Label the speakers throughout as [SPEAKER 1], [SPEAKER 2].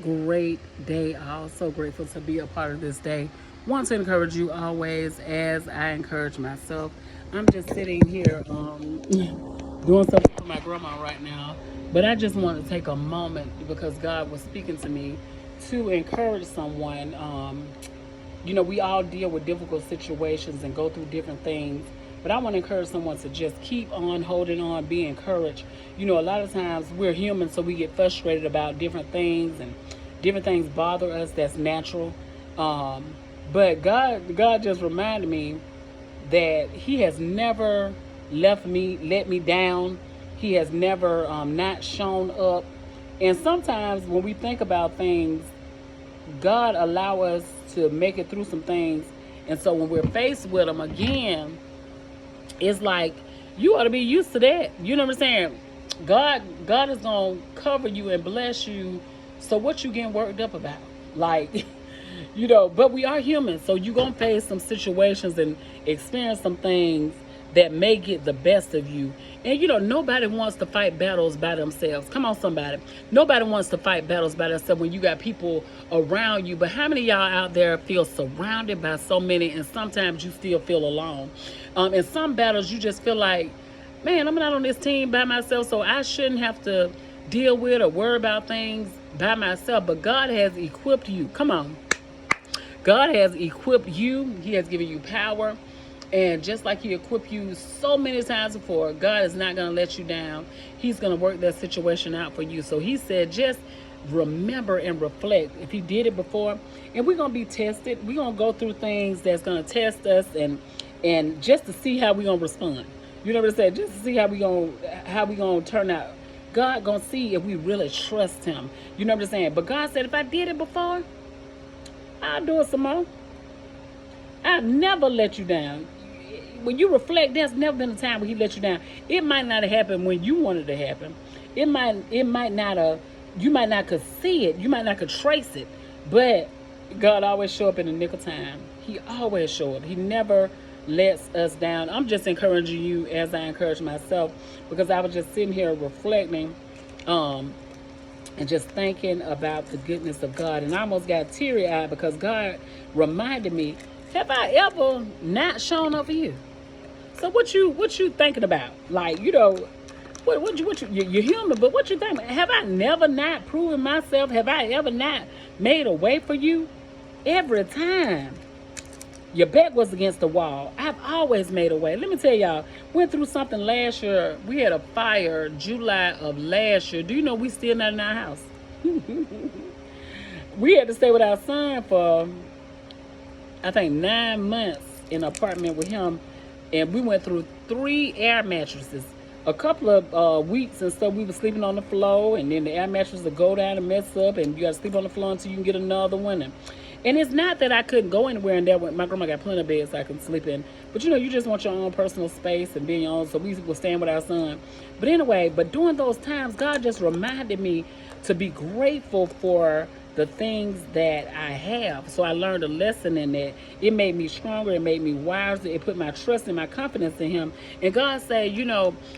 [SPEAKER 1] great day. I'm so grateful to be a part of this day. Want to encourage you always as I encourage myself. I'm just sitting here doing something for my grandma right now, but I just want to take a moment because God was speaking to me to encourage someone. We all deal with difficult situations and go through different things. But I want to encourage someone to just keep on holding on, be encouraged. A lot of times we're human, so we get frustrated about different things, and different things bother us. That's natural. But God just reminded me that He has never left me, let me down. He has never not shown up. And sometimes when we think about things, God allow us to make it through some things. And so when we're faced with them again, it's like you ought to be used to that. You know what I'm saying? God is gonna cover you and bless you. So what you getting worked up about? Like, but we are human, so you gonna face some situations and experience some things that may get the best of you. And nobody wants to fight battles by themselves. Come on, somebody. Nobody wants to fight battles by themselves when you got people around you. But how many of y'all out there feel surrounded by so many, and sometimes you still feel alone? In some battles, you just feel like, man, I'm not on this team by myself, so I shouldn't have to deal with or worry about things by myself. But God has equipped you. Come on. God has equipped you. He has given you power. And just like He equipped you so many times before, God is not going to let you down. He's going to work that situation out for you. So He said, just remember and reflect. If He did it before, and we're going to be tested. We're going to go through things that's going to test us, and just to see how we're going to respond. You know what I'm saying? Just to see how we going to turn out. God going to see if we really trust Him. You know what I'm saying? But God said, if I did it before, I'll do it some more. I'll never let you down. When you reflect, there's never been a time when He let you down. It might not have happened when you wanted it to happen. It might not have. You might not could see it. You might not could trace it. But God always show up in the nick of time. He always show up. He never lets us down. I'm just encouraging you as I encourage myself, because I was just sitting here reflecting, and just thinking about the goodness of God, and I almost got teary-eyed because God reminded me, have I ever not shown up for you? So what you thinking about? Like, you're human, but what you thinking about? Have I never not proven myself? Have I ever not made a way for you? Every time your back was against the wall, I've always made a way. Let me tell y'all, went through something last year. We had a fire July of last year. Do you know we still not in our house? We had to stay with our son for, I think, 9 months in an apartment with him, and we went through 3 air mattresses. A couple of weeks and stuff, we were sleeping on the floor, and then the air mattress would go down and mess up, and you got to sleep on the floor until you can get another one. And it's not that I couldn't go anywhere in there. My grandma got plenty of beds I can sleep in. But you just want your own personal space and being your own. So we were staying with our son. But anyway, during those times, God just reminded me to be grateful for the things that I have. So I learned a lesson in that. It made me stronger. It made me wiser. It put my trust and my confidence in Him. And God said,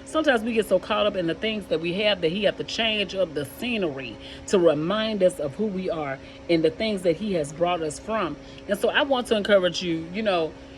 [SPEAKER 1] sometimes we get so caught up in the things that we have that He have to change up the scenery to remind us of who we are and the things that He has brought us from. And so I want to encourage you,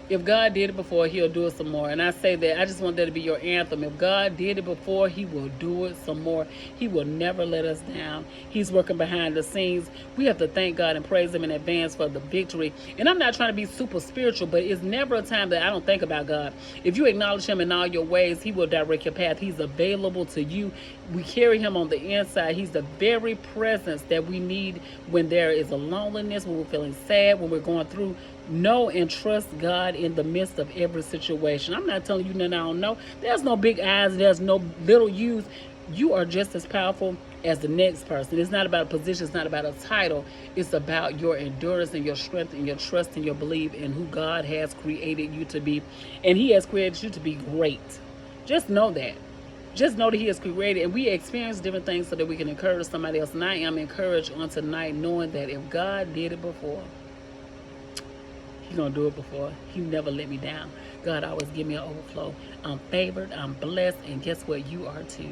[SPEAKER 1] if God did it before, He'll do it some more. And I say that, I just want that to be your anthem. If God did it before, He will do it some more. He will never let us down. He's working behind the scenes. We have to thank God and praise Him in advance for the victory. And I'm not trying to be super spiritual, but it's never a time that I don't think about God. If you acknowledge Him in all your ways, He will direct your path. He's available to you. We carry Him on the inside. He's the very presence that we need when there is a loneliness, when we're feeling sad, when we're going through. Know and trust God in the midst of every situation. I'm not telling you nothing I don't know. There's no big eyes. There's no little U's. You are just as powerful as the next person. It's not about a position. It's not about a title. It's about your endurance and your strength and your trust and your belief in who God has created you to be. And He has created you to be great. Just know that. Just know that He has created, and we experience different things so that we can encourage somebody else. And I am encouraged on tonight knowing that if God did it before, He's going to do it before. He never let me down. God always give me an overflow. I'm favored. I'm blessed. And guess what? You are too.